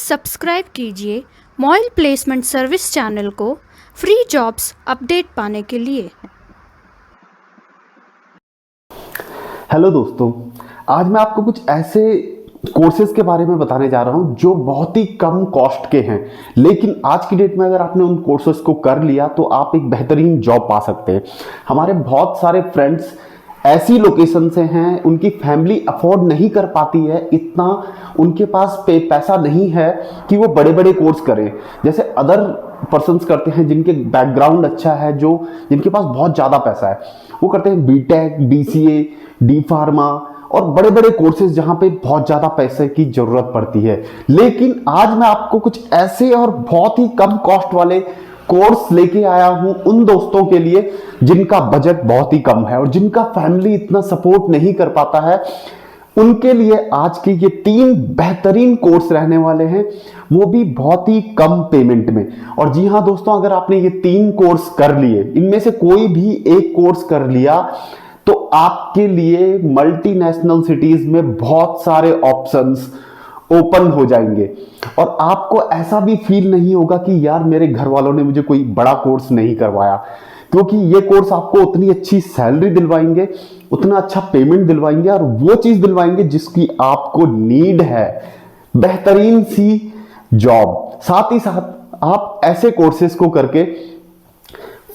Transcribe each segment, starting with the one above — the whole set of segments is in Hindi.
सब्सक्राइब कीजिए मॉइल प्लेसमेंट सर्विस चैनल को फ्री जॉब्स अपडेट पाने के लिए। हेलो दोस्तों, आज मैं आपको कुछ ऐसे कोर्सेज के बारे में बताने जा रहा हूं जो बहुत ही कम कॉस्ट के हैं, लेकिन आज की डेट में अगर आपने उन कोर्सेज को कर लिया तो आप एक बेहतरीन जॉब पा सकते हैं। हमारे बहुत सारे फ्रेंड्स ऐसी लोकेशन से हैं, उनकी फैमिली अफोर्ड नहीं कर पाती है, इतना उनके पास पैसा नहीं है कि वो बड़े बड़े कोर्स करें जैसे अदर पर्सन्स करते हैं जिनके बैकग्राउंड अच्छा है, जिनके पास बहुत ज़्यादा पैसा है। वो करते हैं बीटेक, बीसीए, डी फार्मा और बड़े बड़े कोर्सेज जहां पे बहुत ज़्यादा पैसे की ज़रूरत पड़ती है। लेकिन आज मैं आपको कुछ ऐसे और बहुत ही कम कॉस्ट वाले कोर्स लेके आया हूं उन दोस्तों के लिए जिनका बजट बहुत ही कम है और जिनका फैमिली इतना सपोर्ट नहीं कर पाता है। उनके लिए आज के ये 3 बेहतरीन कोर्स रहने वाले हैं, वो भी बहुत ही कम पेमेंट में। और जी हाँ दोस्तों, अगर आपने ये 3 कोर्स कर लिए, इनमें से कोई भी एक कोर्स कर लिया तो आपके लिए मल्टीनेशनल सिटीज में बहुत सारे ऑप्शंस ओपन हो जाएंगे और आपको ऐसा भी फील नहीं होगा कि यार मेरे घर वालों ने मुझे कोई बड़ा कोर्स नहीं करवाया, क्योंकि ये कोर्स आपको उतनी अच्छी सैलरी दिलवाएंगे, उतना अच्छा पेमेंट दिलवाएंगे और वो चीज दिलवाएंगे जिसकी आपको नीड है, बेहतरीन सी जॉब। साथ ही साथ आप ऐसे कोर्सेज को करके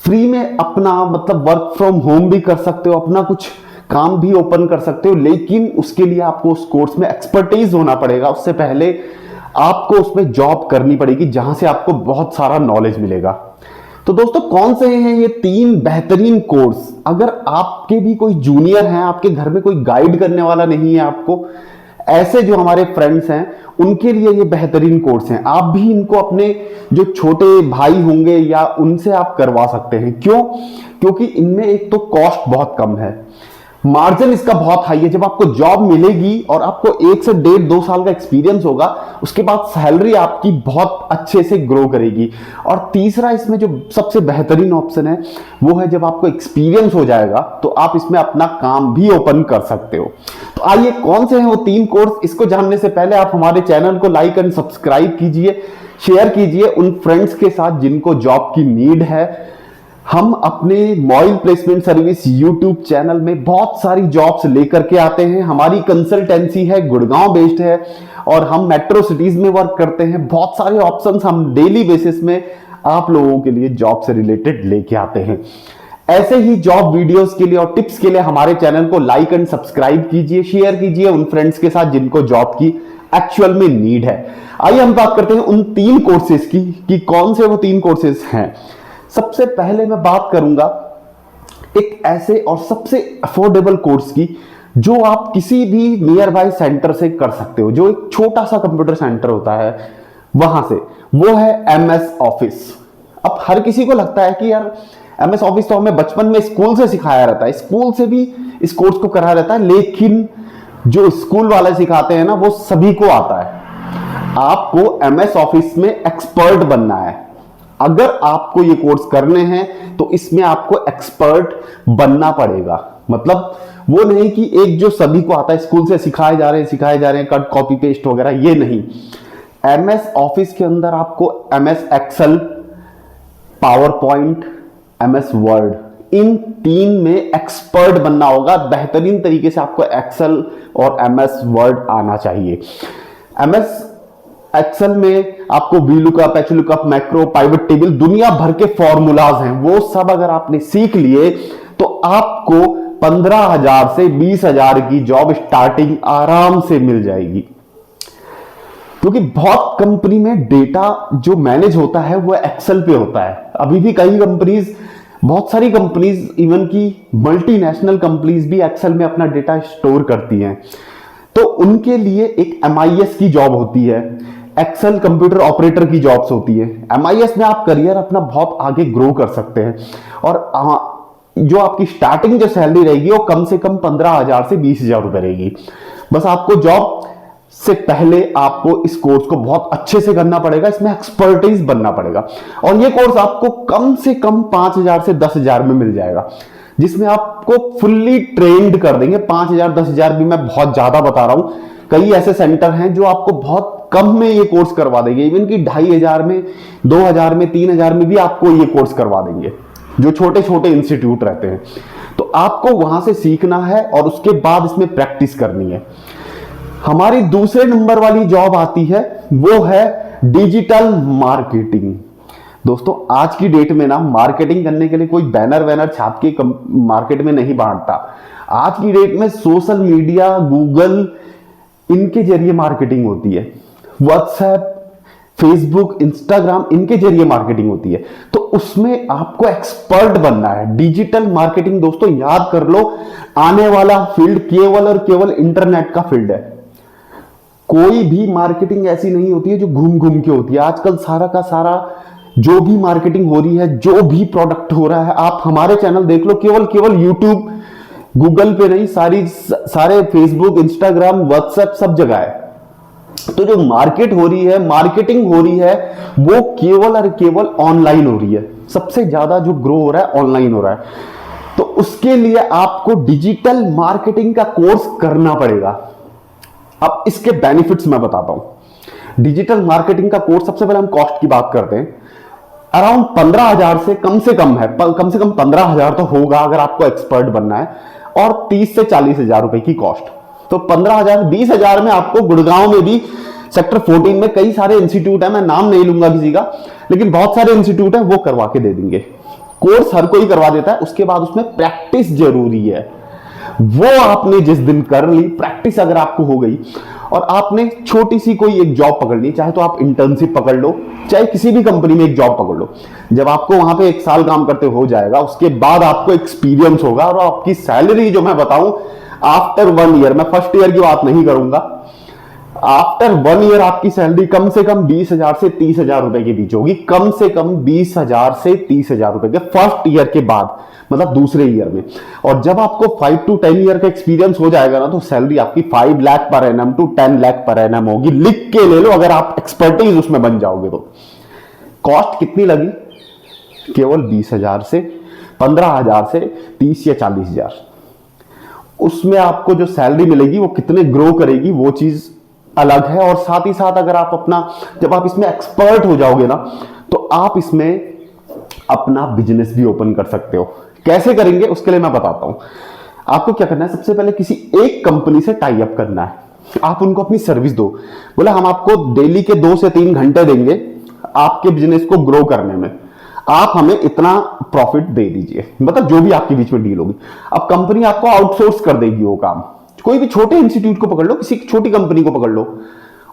फ्री में अपना मतलब वर्क फ्रॉम होम भी कर सकते हो, अपना कुछ काम भी ओपन कर सकते हो, लेकिन उसके लिए आपको उस कोर्स में एक्सपर्टीज होना पड़ेगा। उससे पहले आपको उसमें जॉब करनी पड़ेगी जहां से आपको बहुत सारा नॉलेज मिलेगा। तो दोस्तों, कौन से हैं ये 3 बेहतरीन कोर्स? अगर आपके भी कोई जूनियर हैं, आपके घर में कोई गाइड करने वाला नहीं है आपको, ऐसे जो हमारे फ्रेंड्स हैं उनके लिए ये बेहतरीन कोर्स हैं। आप भी इनको अपने जो छोटे भाई होंगे या उनसे आप करवा सकते हैं। क्यों? क्योंकि इनमें एक तो कॉस्ट बहुत कम है, मार्जिन इसका बहुत हाई है। जब आपको जॉब मिलेगी और आपको 1 से 1.5-2 साल का एक्सपीरियंस होगा, उसके बाद सैलरी आपकी बहुत अच्छे से ग्रो करेगी। और तीसरा इसमें जो सबसे बेहतरीन ऑप्शन है वो है जब आपको एक्सपीरियंस हो जाएगा तो आप इसमें अपना काम भी ओपन कर सकते हो। तो आइए, कौन से हैं वो 3 कोर्स, इसको जानने से पहले आप हमारे चैनल को लाइक एंड सब्सक्राइब कीजिए, शेयर कीजिए उन फ्रेंड्स के साथ जिनको जॉब की नीड है। हम अपने MOIL placement service YouTube channel में बहुत सारी जॉब्स लेकर के आते हैं। हमारी कंसल्टेंसी है, गुड़गांव बेस्ड है और हम मेट्रो सिटीज में वर्क करते हैं। बहुत सारे ऑप्शंस हम डेली बेसिस में आप लोगों के लिए जॉब से रिलेटेड लेके आते हैं। ऐसे ही जॉब वीडियोस के लिए और टिप्स के लिए हमारे चैनल को लाइक एंड सब्सक्राइब कीजिए, शेयर कीजिए उन फ्रेंड्स के साथ जिनको जॉब की एक्चुअल में नीड है। आइए हम बात करते हैं उन 3 कोर्सेज की कि कौन से वो 3 कोर्सेज हैं। सबसे पहले मैं बात करूंगा एक ऐसे और सबसे अफोर्डेबल कोर्स की जो आप किसी भी नियर बाय सेंटर से कर सकते हो, जो एक छोटा सा कंप्यूटर सेंटर होता है वहां से। वो है एमएस ऑफिस। अब हर किसी को लगता है कि यार एमएस ऑफिस तो हमें बचपन में स्कूल से सिखाया रहता है, स्कूल से भी इस कोर्स को कराया रहता है, लेकिन जो स्कूल वाले सिखाते हैं ना वो सभी को आता है। आपको एमएस ऑफिस में एक्सपर्ट बनना है। अगर आपको ये कोर्स करने हैं तो इसमें आपको एक्सपर्ट बनना पड़ेगा। मतलब वो नहीं कि एक जो सभी को आता है, स्कूल से सिखाए जा रहे हैं कट कॉपी पेस्ट वगैरह, ये नहीं। एमएस ऑफिस के अंदर आपको MS Excel, PowerPoint, MS Word, इन 3 में एक्सपर्ट बनना होगा। बेहतरीन तरीके से आपको एक्सेल और एमएस वर्ड आना चाहिए। एमएस एक्सेल में आपको वीलुकअप, एचलुकअप, मैक्रो, पाइवट टेबल, दुनिया भर के फॉर्मूलाज हैं, वो सब अगर आपने सीख लिए तो आपको 15,000 से 20,000 की जॉब स्टार्टिंग आराम से मिल जाएगी। क्योंकि बहुत कंपनी में डेटा जो मैनेज होता है वो एक्सेल पे होता है। अभी भी कई कंपनीज, बहुत सारी कंपनीज, इवन की मल्टीनेशनल कंपनीज भी एक्सेल में अपना डेटा स्टोर करती हैं। तो उनके लिए एक एमआईएस की जॉब होती है, एक्सेल कंप्यूटर ऑपरेटर की जॉब्स होती है। एमआईएस में आप करियर अपना बहुत आगे ग्रो कर सकते हैं और जो आपकी स्टार्टिंग जो सैलरी रहेगी वो कम से कम 15,000 से 20,000 रुपए रहेगी। बस आपको जॉब से पहले आपको इस कोर्स को बहुत अच्छे से करना पड़ेगा, इसमें एक्सपर्टीज बनना पड़ेगा। और ये कोर्स आपको कम से कम 5,000 से 10,000 में मिल जाएगा, जिसमें आपको फुल्ली ट्रेंड कर देंगे। 5,000 10,000 भी मैं बहुत ज्यादा बता रहा हूं। कई ऐसे सेंटर हैं जो आपको बहुत कम में ये कोर्स करवा देंगे, इवन कि 2500 में, 2000 में, 3000 में भी आपको ये कोर्स करवा देंगे, जो छोटे छोटे इंस्टीट्यूट रहते हैं। तो आपको वहां से सीखना है और उसके बाद इसमें प्रैक्टिस करनी है। हमारी दूसरे नंबर वाली जॉब आती है, वो है डिजिटल मार्केटिंग। दोस्तों आज की डेट में ना मार्केटिंग करने के लिए कोई बैनर वैनर छाप के मार्केट में नहीं बांटता। आज की डेट में सोशल मीडिया, गूगल, इनके जरिए मार्केटिंग होती है। व्हाट्सएप, फेसबुक, इंस्टाग्राम, इनके जरिए मार्केटिंग होती है। तो उसमें आपको एक्सपर्ट बनना है। डिजिटल मार्केटिंग दोस्तों याद कर लो, आने वाला फील्ड केवल और केवल इंटरनेट का फील्ड है। कोई भी मार्केटिंग ऐसी नहीं होती है जो घूम घूम के होती है। आजकल सारा का सारा जो भी मार्केटिंग हो रही है, जो भी प्रोडक्ट हो रहा है, आप हमारे चैनल देख लो, केवल केवल यूट्यूब, गूगल पे नहीं, सारे फेसबुक, इंस्टाग्राम, व्हाट्सएप सब जगह है। तो जो मार्केट हो रही है, मार्केटिंग हो रही है, वो केवल और केवल ऑनलाइन हो रही है। सबसे ज्यादा जो ग्रो हो रहा है ऑनलाइन हो रहा है। तो उसके लिए आपको डिजिटल मार्केटिंग का कोर्स करना पड़ेगा। अब इसके बेनिफिट्स मैं बताता हूं। डिजिटल मार्केटिंग का कोर्स, सबसे पहले हम कॉस्ट की बात करते हैं। अराउंड 15,000 से कम है, कम से कम 15,000 तो होगा अगर आपको एक्सपर्ट बनना है, और 30 से 40,000 रुपए की कॉस्ट। तो 15,000, 20,000 में आपको गुड़गांव में भी सेक्टर 14 में कई सारे इंस्टीट्यूट है, मैं नाम नहीं लूंगा किसी का, लेकिन बहुत सारे इंस्टीट्यूट है, वो करवा के दे देंगे। कोर्स हर कोई करवा देता है, उसके बाद उसमें प्रैक्टिस जरूरी है। वो आपने जिस दिन कर ली प्रैक्टिस, अगर आपको हो गई और आपने छोटी सी कोई एक जॉब पकड़ ली, चाहे तो आप इंटर्नशिप पकड़ लो, चाहे किसी भी कंपनी में एक जॉब पकड़ लो, जब आपको वहां पे 1 साल काम करते हो जाएगा, उसके बाद आपको एक्सपीरियंस होगा और आपकी सैलरी जो मैं बताऊं आफ्टर 1 ईयर, मैं फर्स्ट ईयर की बात नहीं करूंगा, आफ्टर 1 ईयर आपकी सैलरी कम से कम 20,000 से 30,000 रुपए के बीच होगी। कम से कम 20,000 से 30,000 रुपए के फर्स्ट ईयर के बाद, मतलब दूसरे ईयर में। और जब आपको 5 to 10 ईयर का एक्सपीरियंस हो जाएगा ना, तो सैलरी आपकी 5 lakh per annum to 10 lakh per annum होगी। लिख के ले लो, अगर आप एक्सपर्टीज उसमें बन जाओगे तो। कॉस्ट कितनी लगी? केवल 20,000 से 15,000 से 30 या 40,000। उसमें आपको जो सैलरी मिलेगी वो कितने ग्रो करेगी, वो चीज अलग है। और साथ ही साथ अगर आप जब आप इसमें एक्सपर्ट हो जाओगे ना, तो आप इसमें अपना बिजनेस भी ओपन कर सकते हो। कैसे करेंगे उसके लिए मैं बताता हूं। आपको क्या करना है, सबसे पहले किसी एक कंपनी से टाई अप करना है। आप उनको अपनी सर्विस दो, बोला हम आपको डेली के 2 से 3 घंटे देंगे आपके बिजनेस को ग्रो करने में, आप हमें इतना प्रॉफिट दे दीजिए, मतलब जो भी आपके बीच में डील होगी। अब कंपनी आपको आउटसोर्स कर देगी वो काम। कोई भी छोटे इंस्टीट्यूट को पकड़ लो, किसी छोटी कंपनी को पकड़ लो,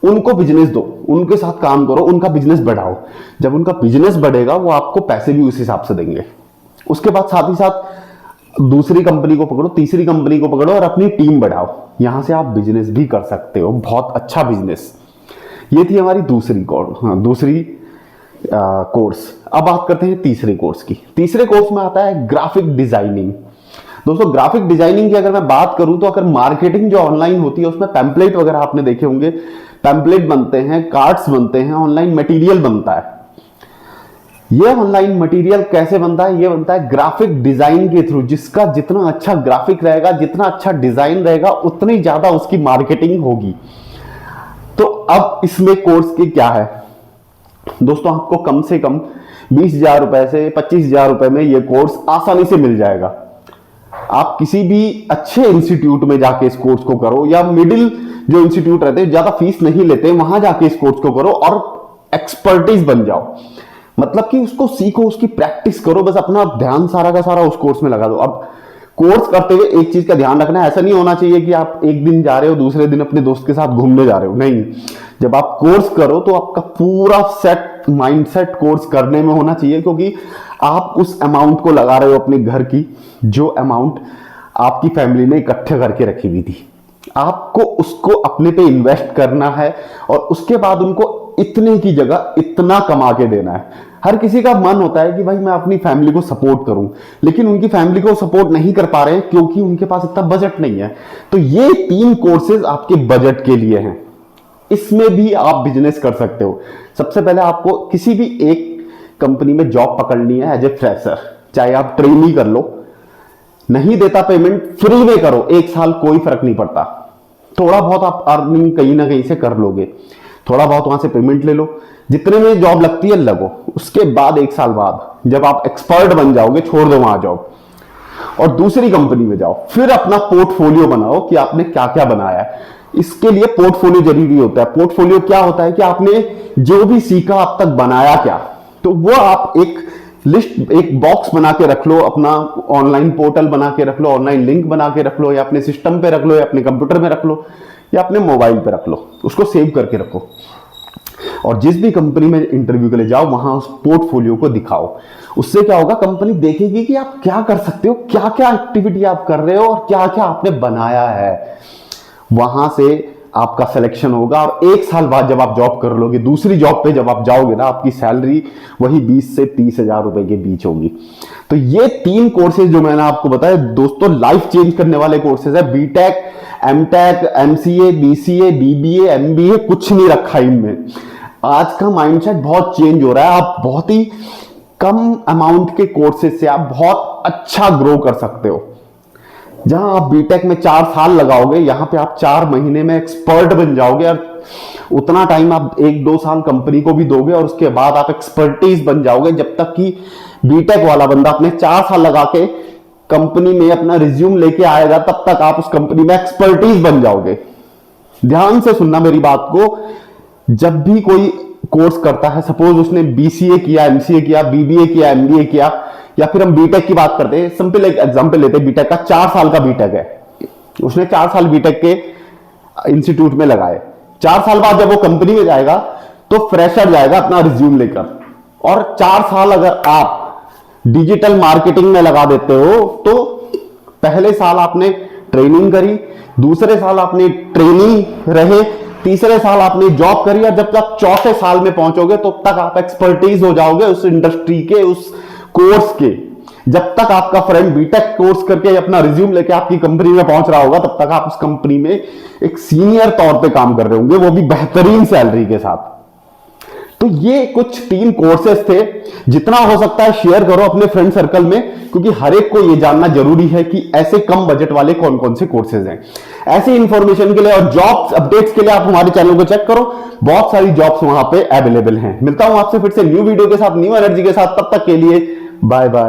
उनको बिजनेस दो, उनके साथ काम करो, उनका बिजनेस बढ़ाओ। जब उनका बिजनेस बढ़ेगा वो आपको पैसे भी उस हिसाब से देंगे। उसके बाद साथ ही साथ दूसरी कंपनी को पकड़ो, तीसरी कंपनी को पकड़ो और अपनी टीम बढ़ाओ। यहां से आप बिजनेस भी कर सकते हो, बहुत अच्छा बिजनेस। ये थी हमारी दूसरी कोर्स। अब बात करते हैं तीसरे कोर्स की। तीसरे कोर्स में आता है ग्राफिक डिजाइनिंग। दोस्तों ग्राफिक डिजाइनिंग की अगर मैं बात करूं तो अगर मार्केटिंग जो ऑनलाइन होती है उसमें पैम्पलेट वगैरह आपने देखे होंगे, पैम्पलेट बनते हैं, कार्ड्स बनते हैं, ऑनलाइन मटेरियल बनता है। ये ऑनलाइन मटेरियल कैसे बनता है? ये बनता है ग्राफिक डिजाइन के थ्रू। जिसका जितना अच्छा ग्राफिक रहेगा, जितना अच्छा डिजाइन रहेगा, उतनी ज्यादा उसकी मार्केटिंग होगी। तो अब इसमें कोर्स की क्या है दोस्तों, आपको कम से कम 20,000 रुपए से 25,000 रुपए में ये कोर्स आसानी से मिल जाएगा। आप किसी भी अच्छे इंस्टीट्यूट में जाके इस कोर्स को करो, या मिडिल जो इंस्टीट्यूट रहते हैं ज्यादा फीस नहीं लेते, वहां जाके इस कोर्स को करो और एक्सपर्टीज बन जाओ। मतलब कि उसको सीखो, उसकी प्रैक्टिस करो, बस अपना ध्यान सारा का सारा उस कोर्स में लगा दो। अब कोर्स करते हुए एक चीज का ध्यान रखना है, ऐसा नहीं होना चाहिए कि आप एक दिन जा रहे हो, दूसरे दिन अपने दोस्त के साथ घूमने जा रहे हो। नहीं, जब आप कोर्स करो तो आपका पूरा सेट माइंडसेट कोर्स करने में होना चाहिए, क्योंकि आप उस अमाउंट को लगा रहे हो अपने घर की, जो अमाउंट आपकी फैमिली ने इकट्ठे करके रखी हुई थी। आपको उसको अपने पे इन्वेस्ट करना है और उसके बाद उनको इतने की जगह इतना कमा के देना है। हर किसी का मन होता है कि भाई मैं अपनी फैमिली को सपोर्ट करूं, लेकिन उनकी फैमिली को सपोर्ट नहीं कर पा रहे हैं क्योंकि उनके पास इतना बजट नहीं है। तो ये 3 कोर्सेज आपके बजट के लिए हैं। इसमें भी आप बिजनेस कर सकते हो। सबसे पहले आपको किसी भी एक कंपनी में जॉब पकड़नी है एज ए फ्रेशर, चाहे आप ट्रेनी कर लो, नहीं देता पेमेंट, फ्री में करो, 1 साल कोई फर्क नहीं पड़ता, थोड़ा बहुत आप अर्निंग कहीं ना कहीं से कर लोगे। थोड़ा बहुत वहां से पेमेंट ले लो, जितने में जॉब लगती है लगो। उसके बाद 1 साल बाद जब आप एक्सपर्ट बन जाओगे, छोड़ दो वहां जॉब और दूसरी कंपनी में जाओ। फिर अपना पोर्टफोलियो बनाओ कि आपने क्या क्या बनाया है। इसके लिए पोर्टफोलियो जरूरी होता है। पोर्टफोलियो क्या होता है कि आपने जो भी सीखा अब तक बनाया क्या, तो वो आप एक लिस्ट, एक बॉक्स बना के रख लो, अपना ऑनलाइन पोर्टल बना के रख लो, ऑनलाइन लिंक बना के रख लो, या अपने सिस्टम पे रख लो, या अपने कंप्यूटर में रख लो, या अपने मोबाइल पे रख लो, उसको सेव करके रखो। और जिस भी कंपनी में इंटरव्यू के लिए जाओ वहां उस पोर्टफोलियो को दिखाओ। उससे क्या होगा, कंपनी देखेगी कि आप क्या कर सकते हो, क्या क्या एक्टिविटी आप कर रहे हो और क्या क्या आपने बनाया है। वहां से आपका सिलेक्शन होगा और 1 साल बाद जब आप जॉब कर लोगे, दूसरी जॉब पे जब आप जाओगे ना, आपकी सैलरी वही 20 से 30 हजार रुपए के बीच होगी। तो ये 3 कोर्सेज जो मैंने आपको बताया दोस्तों, लाइफ चेंज करने वाले कोर्सेज है। BTech, MTech, MCA, BCA, BBA, MBA, कुछ नहीं रखा इनमें। आज का माइंडसेट बहुत चेंज हो रहा है। आप बहुत ही कम अमाउंट के कोर्सेज से आप बहुत अच्छा ग्रो कर सकते हो। जहां आप बीटेक में 4 साल लगाओगे, यहां पे आप 4 महीने में एक्सपर्ट बन जाओगे और उतना टाइम आप 1-2 साल कंपनी को भी दोगे और उसके बाद आप एक्सपर्टीज बन जाओगे। जब तक कि बीटेक वाला बंदा अपने 4 साल लगा के कंपनी में अपना रिज्यूम लेके आएगा, तब तक आप उस कंपनी में एक्सपर्टीज बन जाओगे। ध्यान से सुनना मेरी बात को। जब भी कोई कोर्स करता है, सपोज उसने बीसीए किया, एमसीए किया, बीबीए किया, एमबीए किया, या फिर हम बीटेक की बात करते हैं, सिंपल एक एग्जांपल लेते हैं। बीटेक का 4 साल का बीटेक है, उसने 4 साल बीटेक के इंस्टीट्यूट में लगाए। 4 साल बाद जब वो कंपनी में जाएगा तो फ्रेशर जाएगा अपना रिज्यूम लेकर। और 4 साल अगर आप डिजिटल मार्केटिंग में लगा देते हो, तो पहले साल आपने ट्रेनिंग करी, दूसरे साल आपने ट्रेनिंग रहे, तीसरे साल आपने जॉब करी, और जब तक चौथे साल में पहुंचोगे तो तक आप एक्सपर्टीज हो जाओगे उस इंडस्ट्री के, उस कोर्स के। जब तक आपका फ्रेंड बीटेक कोर्स करके अपना रिज्यूम लेके आपकी कंपनी में पहुंच रहा होगा, तब तक आप उस कंपनी में एक सीनियर तौर पे काम कर रहे होंगे, वो भी बेहतरीन सैलरी के साथ। तो ये कुछ 3 कोर्सेज थे। जितना हो सकता है शेयर करो अपने फ्रेंड सर्कल में, क्योंकि हर एक को ये जानना जरूरी है कि ऐसे कम बजट वाले कौन कौन से कोर्सेज हैं। ऐसे इंफॉर्मेशन के लिए और जॉब्स अपडेट्स के लिए आप हमारे चैनल को चेक करो, बहुत सारी जॉब्स वहां पे अवेलेबल हैं। मिलता हूं आपसे फिर से न्यू वीडियो के साथ, न्यू एनर्जी के साथ। तब तक के लिए बाय बाय।